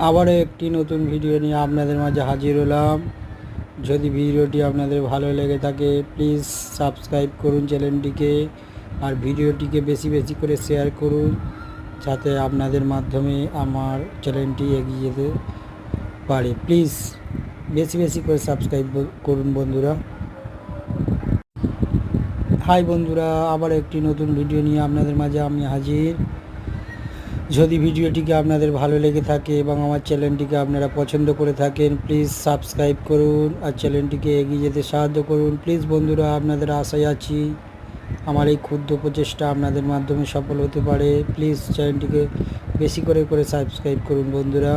আবারও একটি নতুন ভিডিও নিয়ে আপনাদের মাঝে হাজির হলাম। যদি ভিডিওটি আপনাদের ভালো লেগে থাকে প্লিজ সাবস্ক্রাইব করুন চ্যানেলটিকে, আর ভিডিওটিকে বেশি বেশি করে শেয়ার করুন, যাতে আপনাদের মাধ্যমে আমার চ্যানেলটি এগিয়ে যেতে পারে। প্লিজ বেশি বেশি করে সাবস্ক্রাইব করুন বন্ধুরা। হাই বন্ধুরা, আবার একটি নতুন ভিডিও নিয়ে আপনাদের মাঝে আমি হাজির। যদি ভিডিওটিকে আপনাদের ভালো লেগে থাকে এবং আমার চ্যানেলটিকে আপনারা পছন্দ করে থাকেন প্লিজ সাবস্ক্রাইব করুন আর চ্যানেলটিকে এগিয়ে যেতে সাহায্য করুন। প্লিজ বন্ধুরা, আপনাদের আশায় আছি আমার এই ক্ষুদ্র প্রচেষ্টা আপনাদের মাধ্যমে সফল হতে পারে। প্লিজ চ্যানেলটিকে বেশি করে সাবস্ক্রাইব করুন বন্ধুরা।